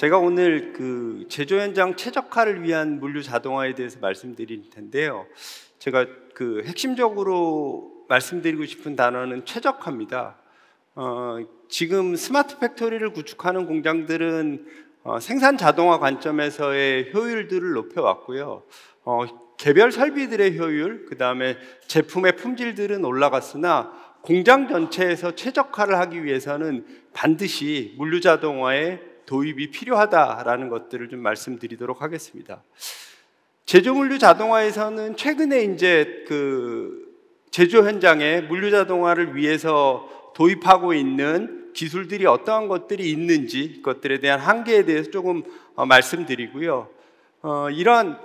제가 오늘 그 제조 현장 최적화를 위한 물류 자동화에 대해서 말씀드릴 텐데요. 제가 그 핵심적으로 말씀드리고 싶은 단어는 최적화입니다. 지금 스마트 팩토리를 구축하는 공장들은 생산 자동화 관점에서의 효율들을 높여왔고요. 개별 설비들의 효율, 그 다음에 제품의 품질들은 올라갔으나 공장 전체에서 최적화를 하기 위해서는 반드시 물류 자동화의 도입이 필요하다라는 것들을 좀 말씀드리도록 하겠습니다. 제조 물류 자동화에서는 최근에 이제 그 제조 현장에 물류 자동화를 위해서 도입하고 있는 기술들이 어떠한 것들이 있는지 그것들에 대한 한계에 대해서 조금 말씀드리고요. 이런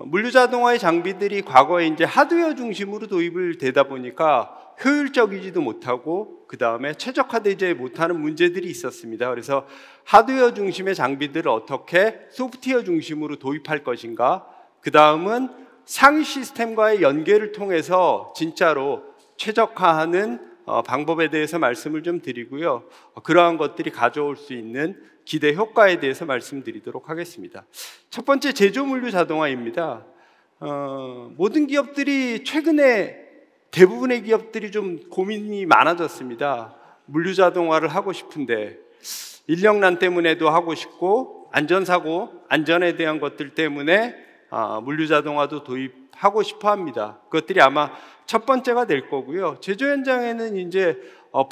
물류 자동화의 장비들이 과거에 이제 하드웨어 중심으로 도입을 되다 보니까 효율적이지도 못하고 그 다음에 최적화되지 못하는 문제들이 있었습니다. 그래서 하드웨어 중심의 장비들을 어떻게 소프트웨어 중심으로 도입할 것인가, 그 다음은 상위 시스템과의 연계를 통해서 진짜로 최적화하는 방법에 대해서 말씀을 좀 드리고요. 그러한 것들이 가져올 수 있는 기대 효과에 대해서 말씀드리도록 하겠습니다. 첫 번째, 제조 물류 자동화입니다. 모든 기업들이 최근에 대부분의 기업들이 좀 고민이 많아졌습니다. 물류 자동화를 하고 싶은데 인력난 때문에도 하고 싶고 안전사고, 안전에 대한 것들 때문에 물류 자동화도 도입하고 싶어 합니다. 그것들이 아마 첫 번째가 될 거고요. 제조 현장에는 이제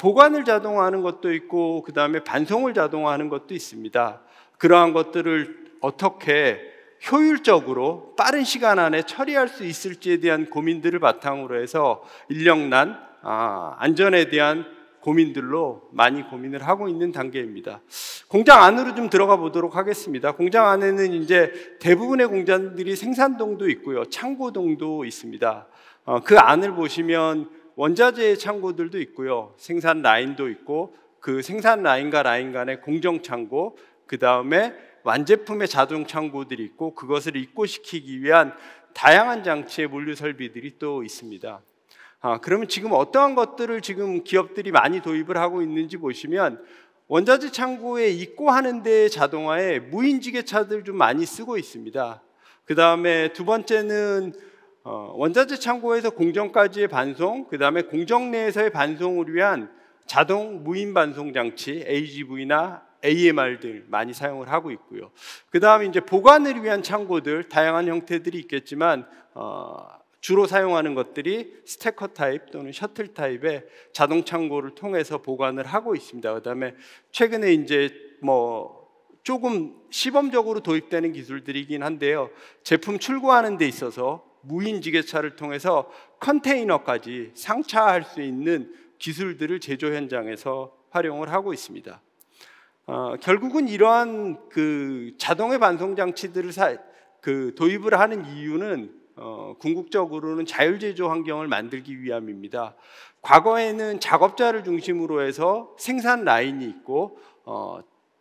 보관을 자동화하는 것도 있고 그 다음에 반송을 자동화하는 것도 있습니다. 그러한 것들을 어떻게 효율적으로 빠른 시간 안에 처리할 수 있을지에 대한 고민들을 바탕으로 해서 인력난, 안전에 대한 고민들로 많이 고민을 하고 있는 단계입니다. 공장 안으로 좀 들어가 보도록 하겠습니다. 공장 안에는 이제 대부분의 공장들이 생산동도 있고요, 창고동도 있습니다. 그 안을 보시면 원자재 창고들도 있고요, 생산 라인도 있고 그 생산 라인과 라인 간의 공정 창고, 그 다음에 완제품의 자동 창고들이 있고 그것을 입고시키기 위한 다양한 장치의 물류 설비들이 또 있습니다. 그러면 지금 어떠한 것들을 지금 기업들이 많이 도입을 하고 있는지 보시면 원자재 창고에 입고하는 데 자동화에 무인지게차들 좀 많이 쓰고 있습니다. 그 다음에 두 번째는 원자재 창고에서 공정까지의 반송, 그 다음에 공정 내에서의 반송을 위한 자동 무인 반송 장치 AGV나 AMR들 많이 사용을 하고 있고요. 그 다음에 이제 보관을 위한 창고들 다양한 형태들이 있겠지만 주로 사용하는 것들이 스태커 타입 또는 셔틀 타입의 자동 창고를 통해서 보관을 하고 있습니다. 그 다음에 최근에 이제 조금 시범적으로 도입되는 기술들이긴 한데요. 제품 출고하는 데 있어서 무인지게차를 통해서 컨테이너까지 상차할 수 있는 기술들을 제조 현장에서 활용을 하고 있습니다. 결국은 이러한 그 자동의 반송 장치들을 도입을 하는 이유는 궁극적으로는 자율제조 환경을 만들기 위함입니다. 과거에는 작업자를 중심으로 해서 생산 라인이 있고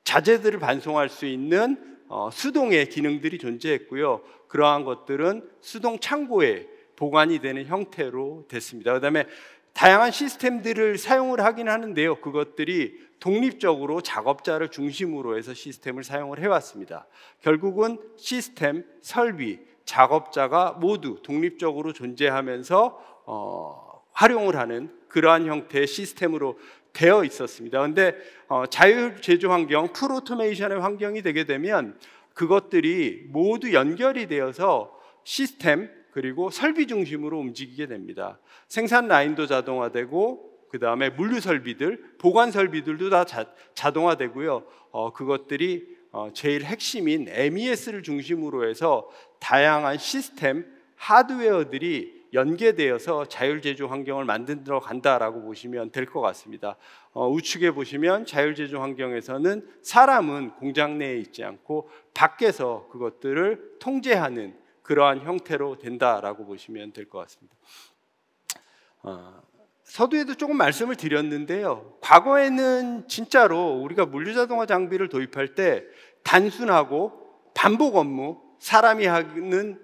자재들을 반송할 수 있는 수동의 기능들이 존재했고요. 그러한 것들은 수동 창고에 보관이 되는 형태로 됐습니다. 그다음에 다양한 시스템들을 사용을 하긴 하는데요. 그것들이 독립적으로 작업자를 중심으로 해서 시스템을 사용을 해왔습니다. 결국은 시스템, 설비, 작업자가 모두 독립적으로 존재하면서 활용을 하는 그러한 형태의 시스템으로 되어 있었습니다. 그런데 자율제조 환경, 풀오토메이션의 환경이 되게 되면 그것들이 모두 연결이 되어서 시스템 그리고 설비 중심으로 움직이게 됩니다. 생산 라인도 자동화되고 그 다음에 물류 설비들, 보관 설비들도 다 자동화되고요. 그것들이 제일 핵심인 MES를 중심으로 해서 다양한 시스템, 하드웨어들이 연계되어서 자율제조 환경을 만들어 간다라고 보시면 될 것 같습니다. 우측에 보시면 자율제조 환경에서는 사람은 공장 내에 있지 않고 밖에서 그것들을 통제하는 그러한 형태로 된다라고 보시면 될 것 같습니다. 서두에도 조금 말씀을 드렸는데요. 과거에는 진짜로 우리가 물류자동화 장비를 도입할 때 단순하고 반복 업무, 사람이 하는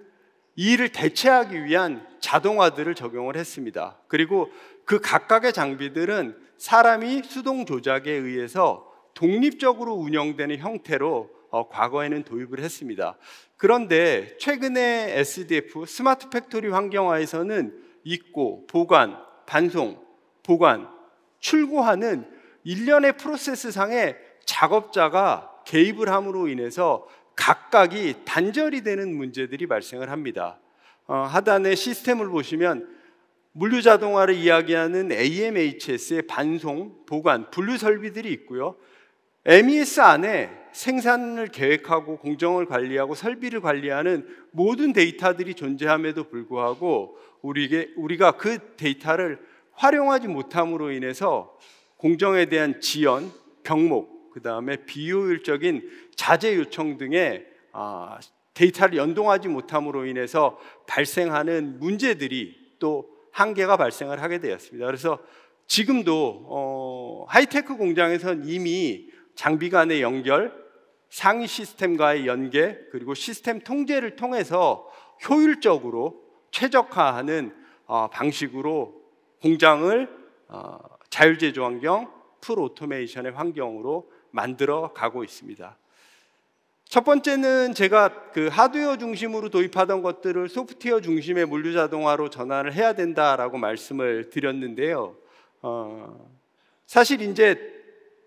이 일을 대체하기 위한 자동화들을 적용을 했습니다. 그리고 그 각각의 장비들은 사람이 수동 조작에 의해서 독립적으로 운영되는 형태로 과거에는 도입을 했습니다. 그런데 최근에 SDF 스마트 팩토리 환경화에서는 입고, 보관, 반송, 보관, 출고하는 일련의 프로세스상의 작업자가 개입을 함으로 인해서 각각이 단절이 되는 문제들이 발생을 합니다. 하단의 시스템을 보시면 물류자동화를 이야기하는 AMHS의 반송, 보관, 분류 설비들이 있고요. MES 안에 생산을 계획하고 공정을 관리하고 설비를 관리하는 모든 데이터들이 존재함에도 불구하고 우리가 그 데이터를 활용하지 못함으로 인해서 공정에 대한 지연, 병목, 그 다음에 비효율적인 자재 요청 등의 데이터를 연동하지 못함으로 인해서 발생하는 문제들이 또 한계가 발생을 하게 되었습니다. 그래서 지금도 하이테크 공장에서는 이미 장비 간의 연결, 상위 시스템과의 연계, 그리고 시스템 통제를 통해서 효율적으로 최적화하는 방식으로 공장을 자율제조 환경, 풀 오토메이션의 환경으로 만들어 가고 있습니다. 첫 번째는 제가 그 하드웨어 중심으로 도입하던 것들을 소프트웨어 중심의 물류자동화로 전환을 해야 된다라고 말씀을 드렸는데요. 사실 이제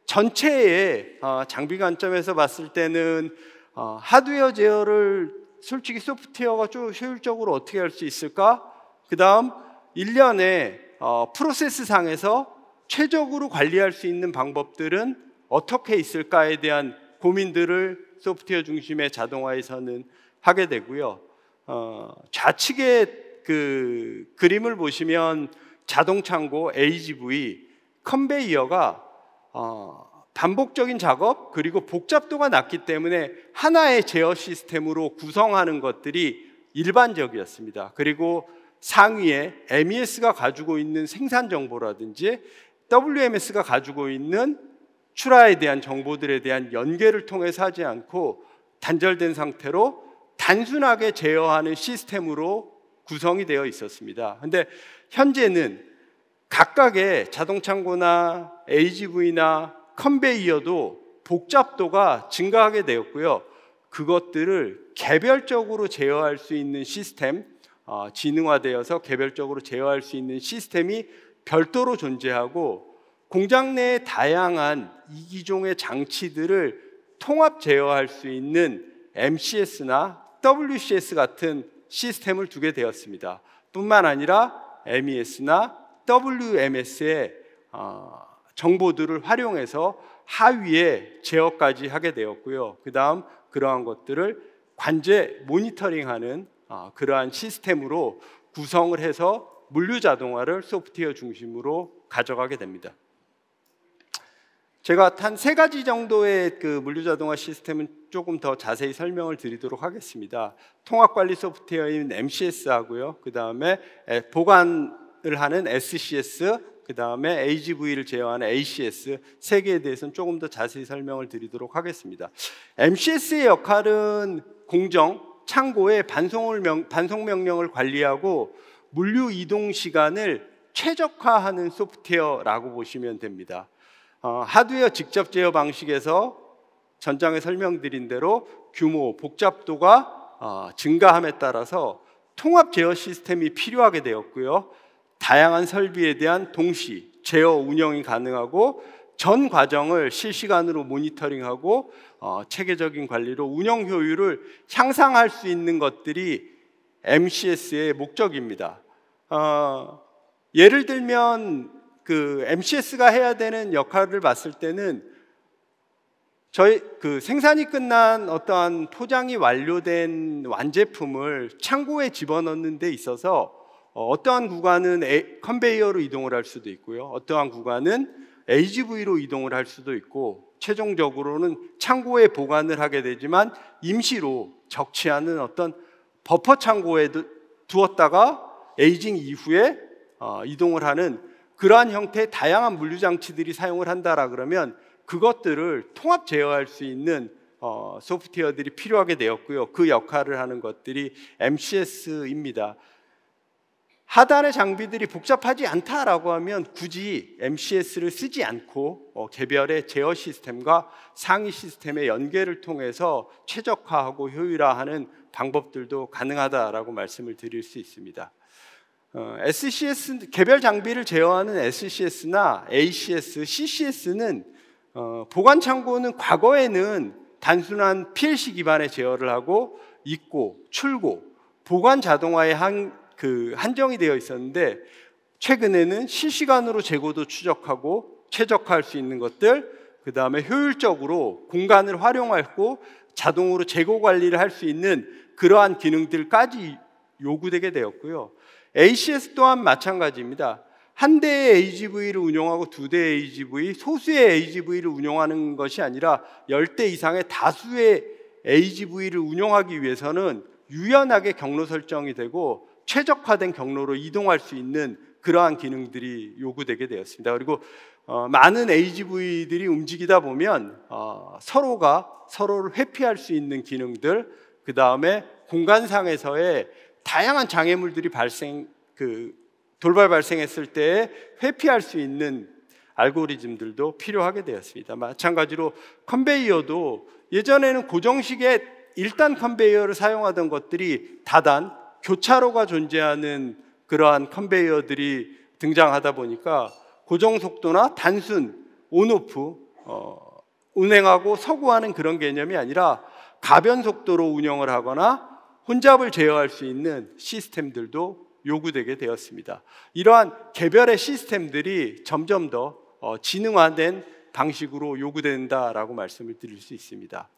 전체의 장비 관점에서 봤을 때는 하드웨어 제어를 솔직히 소프트웨어가 좀 효율적으로 어떻게 할 수 있을까? 그 다음 일련의 프로세스 상에서 최적으로 관리할 수 있는 방법들은 어떻게 있을까에 대한 고민들을 소프트웨어 중심의 자동화에서는 하게 되고요. 좌측의 그 그림을 보시면 자동창고, AGV, 컨베이어가 반복적인 작업 그리고 복잡도가 낮기 때문에 하나의 제어 시스템으로 구성하는 것들이 일반적이었습니다. 그리고 상위에 MES가 가지고 있는 생산 정보라든지 WMS가 가지고 있는 출하에 대한 정보들에 대한 연계를 통해서 하지 않고 단절된 상태로 단순하게 제어하는 시스템으로 구성이 되어 있었습니다. 그런데 현재는 각각의 자동창고나 AGV나 컨베이어도 복잡도가 증가하게 되었고요. 그것들을 개별적으로 제어할 수 있는 시스템, 지능화되어서 개별적으로 제어할 수 있는 시스템이 별도로 존재하고 공장 내의 다양한 이기종의 장치들을 통합 제어할 수 있는 MCS나 WCS 같은 시스템을 두게 되었습니다. 뿐만 아니라 MES나 WMS의 정보들을 활용해서 하위에 제어까지 하게 되었고요. 그 다음 그러한 것들을 관제 모니터링하는 그러한 시스템으로 구성을 해서 물류 자동화를 소프트웨어 중심으로 가져가게 됩니다. 제가 한 3가지 정도의 그 물류 자동화 시스템은 조금 더 자세히 설명을 드리도록 하겠습니다. 통합 관리 소프트웨어인 MCS하고요. 그 다음에 보관을 하는 SCS, 그 다음에 AGV를 제어하는 ACS 3개에 대해서는 조금 더 자세히 설명을 드리도록 하겠습니다. MCS의 역할은 공정, 창고의 반송 명령을 관리하고 물류 이동 시간을 최적화하는 소프트웨어라고 보시면 됩니다. 하드웨어 직접 제어 방식에서 전장에 설명드린 대로 규모, 복잡도가 증가함에 따라서 통합 제어 시스템이 필요하게 되었고요. 다양한 설비에 대한 동시 제어 운영이 가능하고 전 과정을 실시간으로 모니터링하고 체계적인 관리로 운영 효율을 향상할 수 있는 것들이 MCS의 목적입니다. 예를 들면 그 MCS가 해야 되는 역할을 봤을 때는 저희 그 생산이 끝난 어떠한 포장이 완료된 완제품을 창고에 집어넣는 데 있어서 어떠한 구간은 컨베이어로 이동을 할 수도 있고요. 어떠한 구간은 AGV로 이동을 할 수도 있고 최종적으로는 창고에 보관을 하게 되지만 임시로 적지 않은 어떤 버퍼 창고에 두었다가 에이징 이후에 이동을 하는 그러한 형태의 다양한 물류장치들이 사용을 한다라 그러면 그것들을 통합 제어할 수 있는 소프트웨어들이 필요하게 되었고요. 그 역할을 하는 것들이 MCS입니다. 하단의 장비들이 복잡하지 않다라고 하면 굳이 MCS를 쓰지 않고 개별의 제어 시스템과 상위 시스템의 연계를 통해서 최적화하고 효율화하는 방법들도 가능하다라고 말씀을 드릴 수 있습니다. SCS, 개별 장비를 제어하는 SCS나 ACS, CCS는 보관 창고는 과거에는 단순한 PLC 기반의 제어를 하고 입고, 출고, 보관 자동화에 한정이 되어 있었는데 최근에는 실시간으로 재고도 추적하고 최적화할 수 있는 것들, 그 다음에 효율적으로 공간을 활용하고 자동으로 재고 관리를 할 수 있는 그러한 기능들까지 요구되게 되었고요. ACS 또한 마찬가지입니다. 한 대의 AGV를 운용하고 두 대의 AGV, 소수의 AGV를 운용하는 것이 아니라 10대 이상의 다수의 AGV를 운용하기 위해서는 유연하게 경로 설정이 되고 최적화된 경로로 이동할 수 있는 그러한 기능들이 요구되게 되었습니다. 그리고 많은 AGV들이 움직이다 보면 서로가 서로를 회피할 수 있는 기능들, 그 다음에 공간상에서의 다양한 장애물들이 돌발 발생했을 때 회피할 수 있는 알고리즘들도 필요하게 되었습니다. 마찬가지로 컨베이어도 예전에는 고정식의 1단 컨베이어를 사용하던 것들이 다단, 교차로가 존재하는 그러한 컨베이어들이 등장하다 보니까 고정 속도나 단순 온오프, 운행하고 서구하는 그런 개념이 아니라 가변 속도로 운영을 하거나 혼잡을 제어할 수 있는 시스템들도 요구되게 되었습니다. 이러한 개별의 시스템들이 점점 더 지능화된 방식으로 요구된다라고 말씀을 드릴 수 있습니다.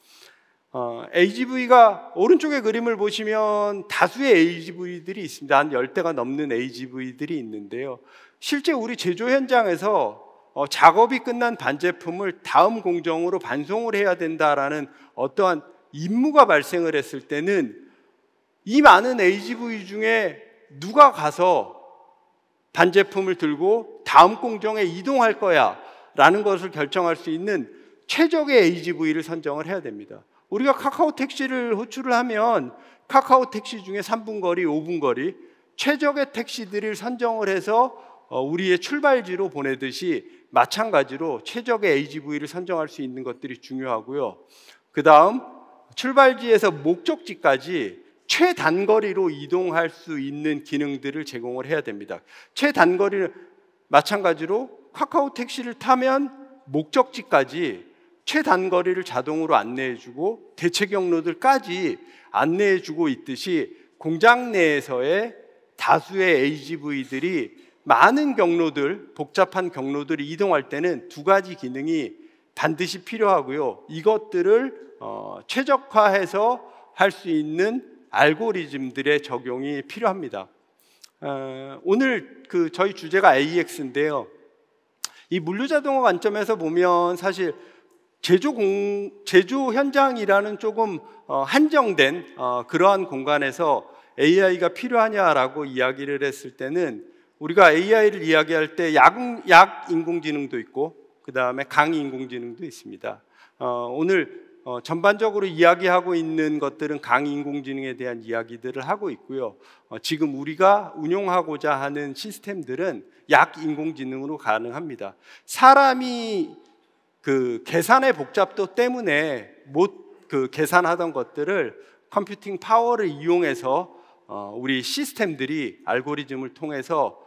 AGV가 오른쪽의 그림을 보시면 다수의 AGV들이 있습니다. 한 10대가 넘는 AGV들이 있는데요. 실제 우리 제조 현장에서 작업이 끝난 반제품을 다음 공정으로 반송을 해야 된다라는 어떠한 임무가 발생을 했을 때는 이 많은 AGV 중에 누가 가서 반제품을 들고 다음 공정에 이동할 거야 라는 것을 결정할 수 있는 최적의 AGV를 선정을 해야 됩니다. 우리가 카카오 택시를 호출을 하면 카카오 택시 중에 3분 거리, 5분 거리 최적의 택시들을 선정을 해서 우리의 출발지로 보내듯이 마찬가지로 최적의 AGV를 선정할 수 있는 것들이 중요하고요. 그 다음 출발지에서 목적지까지 최단거리로 이동할 수 있는 기능들을 제공을 해야 됩니다. 최단거리는 마찬가지로 카카오 택시를 타면 목적지까지 최단거리를 자동으로 안내해주고 대체 경로들까지 안내해주고 있듯이 공장 내에서의 다수의 AGV들이 많은 경로들, 복잡한 경로들을 이동할 때는 두 가지 기능이 반드시 필요하고요. 이것들을 최적화해서 할 수 있는 알고리즘들의 적용이 필요합니다. 오늘 저희 주제가 AX인데요. 이 물류자동화 관점에서 보면 사실 제조 현장이라는 조금 한정된 그러한 공간에서 AI가 필요하냐라고 이야기를 했을 때는 우리가 AI를 이야기할 때 약 인공지능도 있고 그 다음에 강 인공지능도 있습니다. 오늘 전반적으로 이야기하고 있는 것들은 강 인공지능에 대한 이야기들을 하고 있고요. 지금 우리가 운용하고자 하는 시스템들은 약 인공지능으로 가능합니다. 사람이 계산의 복잡도 때문에 못 계산하던 것들을 컴퓨팅 파워를 이용해서 우리 시스템들이 알고리즘을 통해서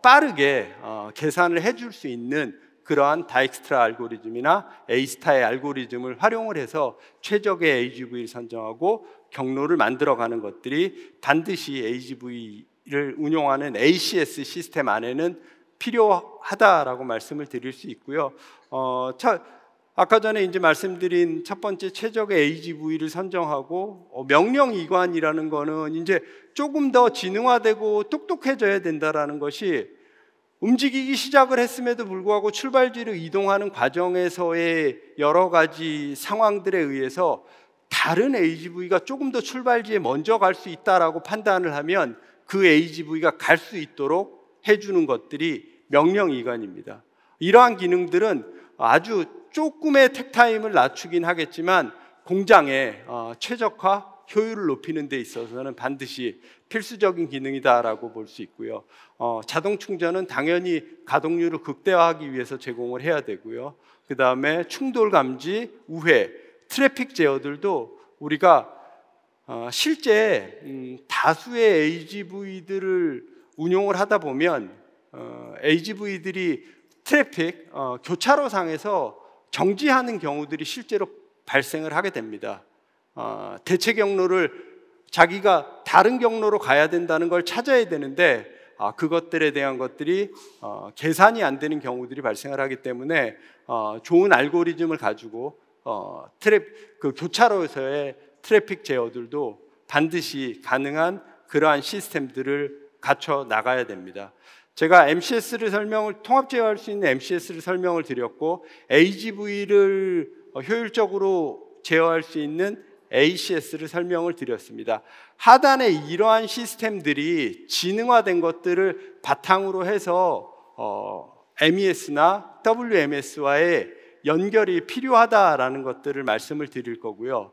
빠르게 계산을 해줄 수 있는 그러한 다익스트라 알고리즘이나 A스타의 알고리즘을 활용을 해서 최적의 AGV를 선정하고 경로를 만들어가는 것들이 반드시 AGV를 운용하는 ACS 시스템 안에는 필요하다라고 말씀을 드릴 수 있고요. 아까 전에 이제 말씀드린 첫 번째 최적의 AGV를 선정하고 명령 이관이라는 거는 이제 조금 더 지능화되고 똑똑해져야 된다라는 것이 움직이기 시작을 했음에도 불구하고 출발지로 이동하는 과정에서의 여러 가지 상황들에 의해서 다른 AGV가 조금 더 출발지에 먼저 갈 수 있다라고 판단을 하면 그 AGV가 갈 수 있도록 해주는 것들이 명령 이관입니다. 이러한 기능들은 아주 조금의 택타임을 낮추긴 하겠지만 공장의 최적화 효율을 높이는 데 있어서는 반드시 필수적인 기능이다라고 볼 수 있고요. 자동 충전은 당연히 가동률을 극대화하기 위해서 제공을 해야 되고요. 그 다음에 충돌 감지, 우회, 트래픽 제어들도 우리가 실제 다수의 AGV들을 운용을 하다 보면 AGV들이 트래픽, 교차로상에서 정지하는 경우들이 실제로 발생을 하게 됩니다. 대체 경로를 자기가 다른 경로로 가야 된다는 걸 찾아야 되는데 그것들에 대한 것들이 계산이 안 되는 경우들이 발생을 하기 때문에 좋은 알고리즘을 가지고 그 교차로에서의 트래픽 제어들도 반드시 가능한 그러한 시스템들을 갖춰 나가야 됩니다. 제가 MCS를 통합 제어할 수 있는 MCS를 설명을 드렸고 AGV를 효율적으로 제어할 수 있는 ACS를 설명을 드렸습니다. 하단에 이러한 시스템들이 지능화된 것들을 바탕으로 해서 MES나 WMS와의 연결이 필요하다라는 것들을 말씀을 드릴 거고요.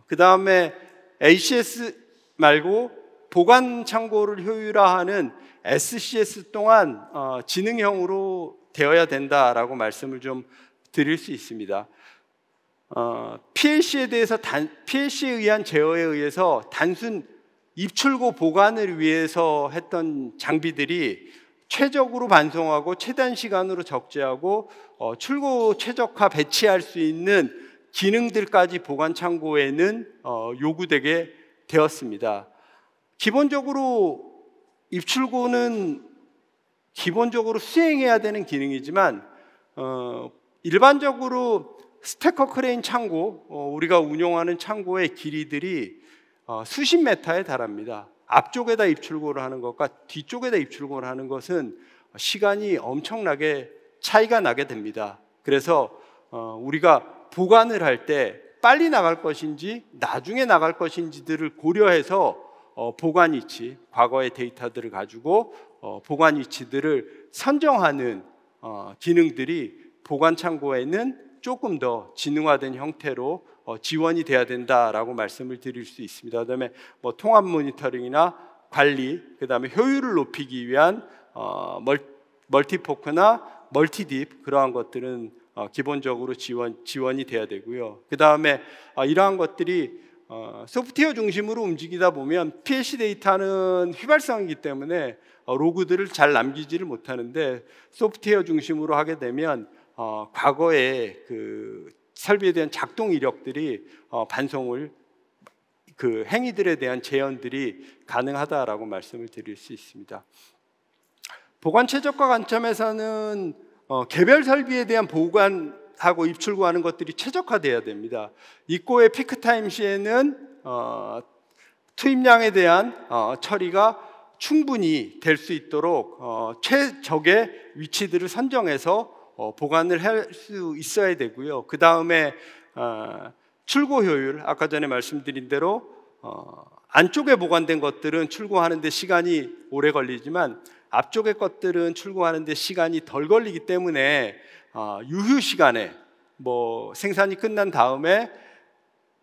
그 다음에 ACS 말고 보관 창고를 효율화하는 SCS 또한 지능형으로 되어야 된다라고 말씀을 좀 드릴 수 있습니다. PLC에 대해서 PLC에 의한 제어에 의해서 단순 입출고 보관을 위해서 했던 장비들이 최적으로 반송하고 최단 시간으로 적재하고 출고 최적화 배치할 수 있는 기능들까지 보관 창고에는 요구되게 되었습니다. 기본적으로 입출고는 기본적으로 수행해야 되는 기능이지만 일반적으로 스태커 크레인 창고, 우리가 운용하는 창고의 길이들이 수십 메타에 달합니다. 앞쪽에다 입출고를 하는 것과 뒤쪽에다 입출고를 하는 것은 시간이 엄청나게 차이가 나게 됩니다. 그래서 우리가 보관을 할 때 빨리 나갈 것인지 나중에 나갈 것인지들을 고려해서 보관 위치, 과거의 데이터들을 가지고 보관 위치들을 선정하는 기능들이 보관 창고에는 조금 더 지능화된 형태로 지원이 돼야 된다라고 말씀을 드릴 수 있습니다. 그다음에 통합 모니터링이나 관리, 그다음에 효율을 높이기 위한 멀티포크나 멀티딥 그러한 것들은 기본적으로 지원이 돼야 되고요. 그다음에 이러한 것들이 소프트웨어 중심으로 움직이다 보면 PLC 데이터는 휘발성이기 때문에 로그들을 잘 남기지를 못하는데 소프트웨어 중심으로 하게 되면 과거의 그 설비에 대한 작동 이력들이 반송을 그 행위들에 대한 재현들이 가능하다라고 말씀을 드릴 수 있습니다. 보관 최적화 관점에서는 개별 설비에 대한 보관하고 입출고하는 것들이 최적화돼야 됩니다. 입고의 피크타임 시에는 투입량에 대한 처리가 충분히 될 수 있도록 최적의 위치들을 선정해서 보관을 할 수 있어야 되고요. 그 다음에 출고 효율, 아까 전에 말씀드린 대로 안쪽에 보관된 것들은 출고하는 데 시간이 오래 걸리지만 앞쪽의 것들은 출고하는 데 시간이 덜 걸리기 때문에 유휴 시간에 생산이 끝난 다음에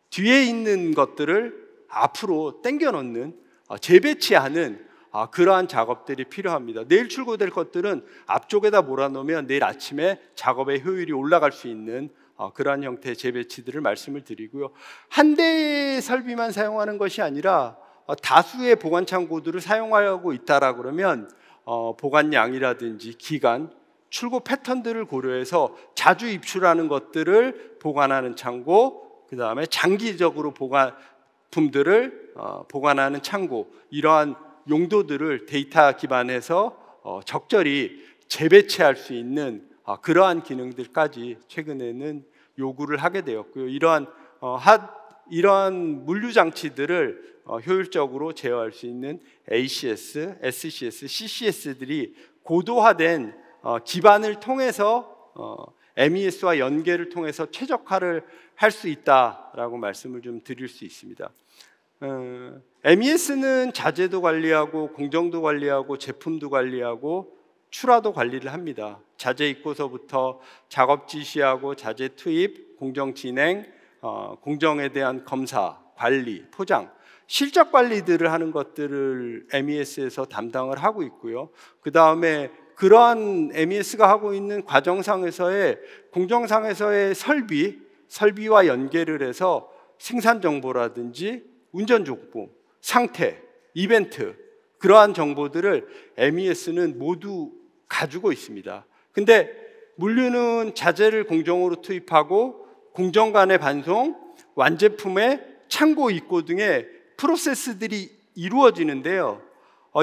뒤에 있는 것들을 앞으로 당겨 놓는 재배치하는 그러한 작업들이 필요합니다. 내일 출고될 것들은 앞쪽에다 몰아놓으면 내일 아침에 작업의 효율이 올라갈 수 있는 그러한 형태의 재배치들을 말씀을 드리고요. 한 대의 설비만 사용하는 것이 아니라 다수의 보관 창고들을 사용하고 있다라 그러면 보관량이라든지 기간, 출고 패턴들을 고려해서 자주 입출하는 것들을 보관하는 창고, 그 다음에 장기적으로 보관품들을 보관하는 창고, 이러한 용도들을 데이터 기반해서 적절히 재배치할 수 있는 그러한 기능들까지 최근에는 요구를 하게 되었고요. 이러한 물류 장치들을 효율적으로 제어할 수 있는 ACS, SCS, CCS들이 고도화된 기반을 통해서 MES와 연계를 통해서 최적화를 할 수 있다라고 말씀을 좀 드릴 수 있습니다. MES는 자재도 관리하고 공정도 관리하고 제품도 관리하고 출하도 관리를 합니다. 자재 입고서부터 작업 지시하고 자재 투입, 공정 진행, 공정에 대한 검사, 관리, 포장, 실적 관리들을 하는 것들을 MES에서 담당을 하고 있고요. 그 다음에 그러한 MES가 하고 있는 과정상에서의 공정상에서의 설비와 연계를 해서 생산 정보라든지 운전 정보, 상태, 이벤트, 그러한 정보들을 MES는 모두 가지고 있습니다. 근데 물류는 자재를 공정으로 투입하고 공정 간의 반송, 완제품의 창고 입고 등의 프로세스들이 이루어지는데요.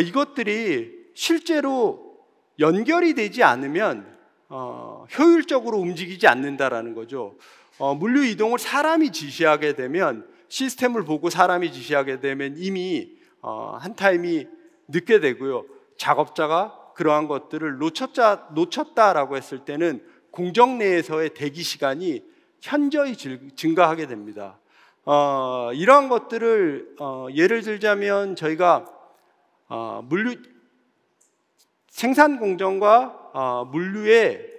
이것들이 실제로 연결이 되지 않으면 효율적으로 움직이지 않는다라는 거죠. 물류 이동을 사람이 지시하게 되면, 시스템을 보고 사람이 지시하게 되면 이미 한 타임이 늦게 되고요. 작업자가 그러한 것들을 놓쳤다라고 했을 때는 공정 내에서의 대기 시간이 현저히 증가하게 됩니다. 이러한 것들을 예를 들자면 저희가 물류 생산 공정과 물류의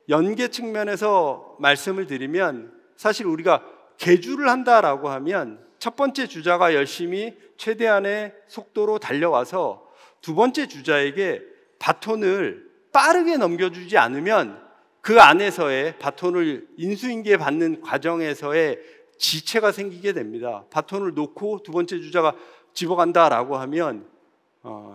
연계 측면에서 말씀을 드리면, 사실 우리가 계주를 한다라고 하면 첫 번째 주자가 열심히 최대한의 속도로 달려와서 두 번째 주자에게 바톤을 빠르게 넘겨주지 않으면 그 안에서의 바톤을 인수인계 받는 과정에서의 지체가 생기게 됩니다. 바톤을 놓고 두 번째 주자가 집어간다라고 하면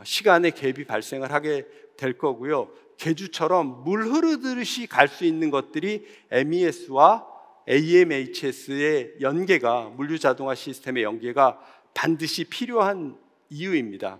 시간의 갭이 발생을 하게 될 거고요. 계주처럼 물 흐르듯이 갈 수 있는 것들이 MES와 AMHS의 연계가, 물류 자동화 시스템의 연계가 반드시 필요한 이유입니다.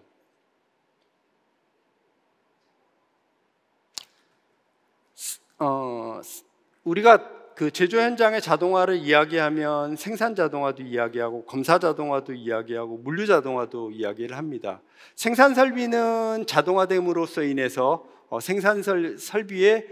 우리가 그 제조 현장의 자동화를 이야기하면 생산 자동화도 이야기하고 검사 자동화도 이야기하고 물류 자동화도 이야기를 합니다. 생산 설비는 자동화됨으로써 인해서 생산 설비의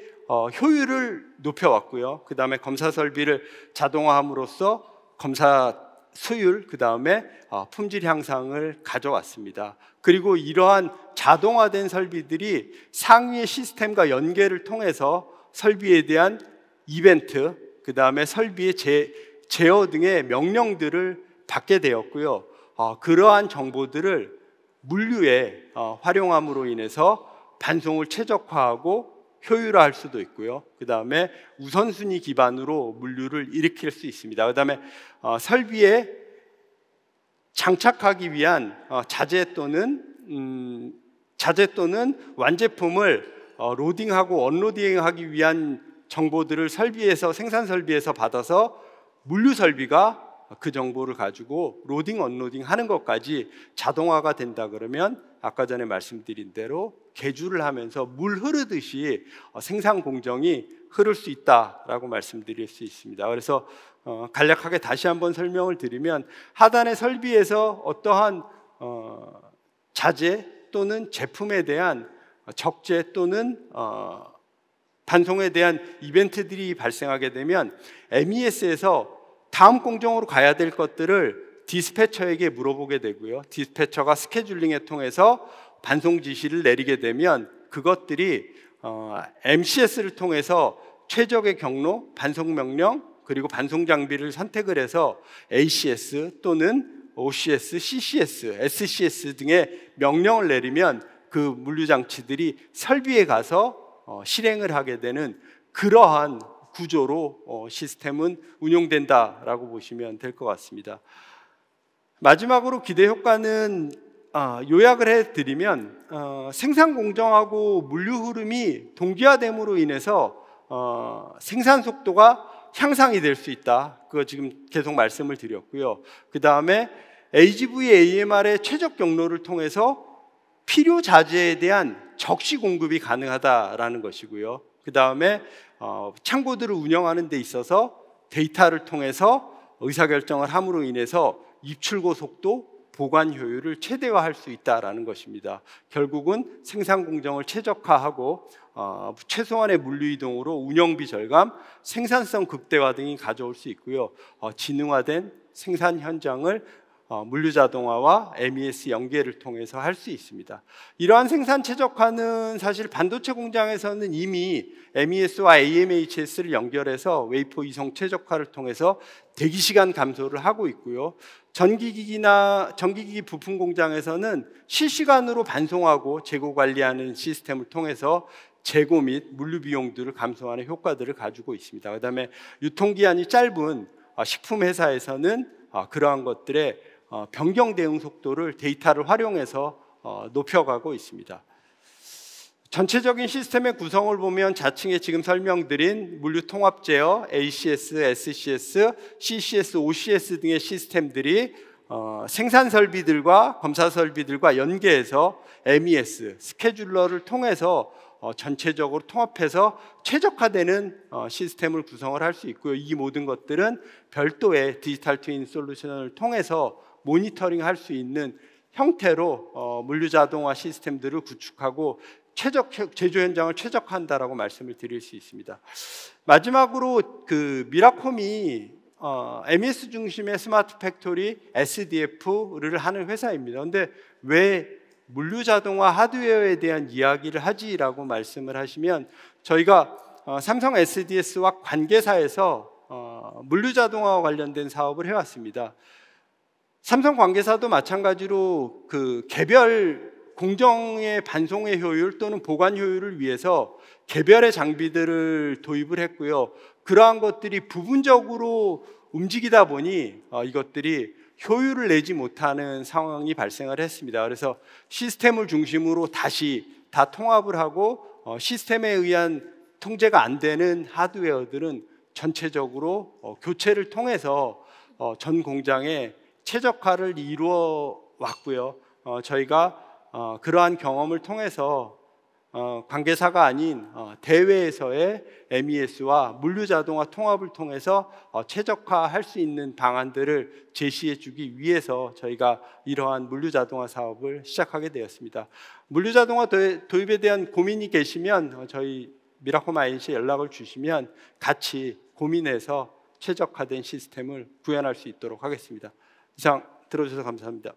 효율을 높여왔고요. 그 다음에 검사 설비를 자동화함으로써 검사 수율, 그 다음에 품질 향상을 가져왔습니다. 그리고 이러한 자동화된 설비들이 상위의 시스템과 연계를 통해서 설비에 대한 이벤트, 그 다음에 설비의 제어 등의 명령들을 받게 되었고요. 그러한 정보들을 물류에 활용함으로 인해서 반송을 최적화하고 효율화할 수도 있고요. 그 다음에 우선순위 기반으로 물류를 일으킬 수 있습니다. 그 다음에 설비에 장착하기 위한 자재 또는 완제품을 로딩하고 언로딩하기 위한 정보들을 설비에서, 생산 설비에서 받아서 물류 설비가 그 정보를 가지고 로딩, 언로딩 하는 것까지 자동화가 된다 그러면 아까 전에 말씀드린 대로 계주를 하면서 물 흐르듯이 생산 공정이 흐를 수 있다라고 말씀드릴 수 있습니다. 그래서 간략하게 다시 한번 설명을 드리면, 하단의 설비에서 어떠한 자재 또는 제품에 대한 적재 또는 반송에 대한 이벤트들이 발생하게 되면 MES에서 다음 공정으로 가야 될 것들을 디스패처에게 물어보게 되고요. 디스패처가 스케줄링에 통해서 반송 지시를 내리게 되면 그것들이 MCS를 통해서 최적의 경로, 반송 명령, 그리고 반송 장비를 선택을 해서 ACS 또는 OCS, CCS, SCS 등의 명령을 내리면 그 물류 장치들이 설비에 가서 실행을 하게 되는 그러한 구조로 시스템은 운용된다라고 보시면 될 것 같습니다. 마지막으로 기대 효과는 요약을 해드리면, 생산 공정하고 물류 흐름이 동기화됨으로 인해서 생산 속도가 향상이 될 수 있다. 그거 지금 계속 말씀을 드렸고요. 그 다음에 AGV, AMR의 최적 경로를 통해서 필요 자재에 대한 적시 공급이 가능하다라는 것이고요. 그 다음에 창고들을 운영하는 데 있어서 데이터를 통해서 의사결정을 함으로 인해서 입출고 속도, 보관 효율을 최대화할 수 있다라는 것입니다. 결국은 생산 공정을 최적화하고 최소한의 물류 이동으로 운영비 절감, 생산성 극대화 등이 가져올 수 있고요. 지능화된 생산 현장을 물류자동화와 MES 연계를 통해서 할 수 있습니다. 이러한 생산 최적화는 사실 반도체 공장에서는 이미 MES와 AMHS를 연결해서 웨이퍼 이송 최적화를 통해서 대기시간 감소를 하고 있고요. 전기기기 부품 공장에서는 실시간으로 반송하고 재고 관리하는 시스템을 통해서 재고 및 물류 비용들을 감소하는 효과들을 가지고 있습니다. 그다음에 유통기한이 짧은 식품 회사에서는 그러한 것들의 변경 대응 속도를 데이터를 활용해서 높여가고 있습니다. 전체적인 시스템의 구성을 보면 자층에 지금 설명드린 물류 통합 제어, ACS, SCS, CCS, OCS 등의 시스템들이 생산 설비들과 검사 설비들과 연계해서 MES, 스케줄러를 통해서 전체적으로 통합해서 최적화되는 시스템을 구성을 할 수 있고요. 이 모든 것들은 별도의 디지털 트윈 솔루션을 통해서 모니터링 할 수 있는 형태로 물류 자동화 시스템들을 구축하고 제조 현장을 최적화한다라고 말씀을 드릴 수 있습니다. 마지막으로 미라콤이 MES 중심의 스마트 팩토리 SDF를 하는 회사입니다. 그런데 왜 물류 자동화 하드웨어에 대한 이야기를 하지라고 말씀을 하시면, 저희가 삼성 SDS와 관계사에서 물류 자동화와 관련된 사업을 해왔습니다. 삼성 관계사도 마찬가지로 개별 공정의 반송의 효율 또는 보관 효율을 위해서 개별의 장비들을 도입을 했고요. 그러한 것들이 부분적으로 움직이다 보니 이것들이 효율을 내지 못하는 상황이 발생을 했습니다. 그래서 시스템을 중심으로 다시 다 통합을 하고 시스템에 의한 통제가 안 되는 하드웨어들은 전체적으로 교체를 통해서 전 공장의 최적화를 이루어 왔고요. 저희가 그러한 경험을 통해서 관계사가 아닌 대외에서의 MES와 물류자동화 통합을 통해서 최적화할 수 있는 방안들을 제시해 주기 위해서 저희가 이러한 물류자동화 사업을 시작하게 되었습니다. 물류자동화 도입에 대한 고민이 계시면 저희 미라콤 INC에 연락을 주시면 같이 고민해서 최적화된 시스템을 구현할 수 있도록 하겠습니다. 이상 들어주셔서 감사합니다.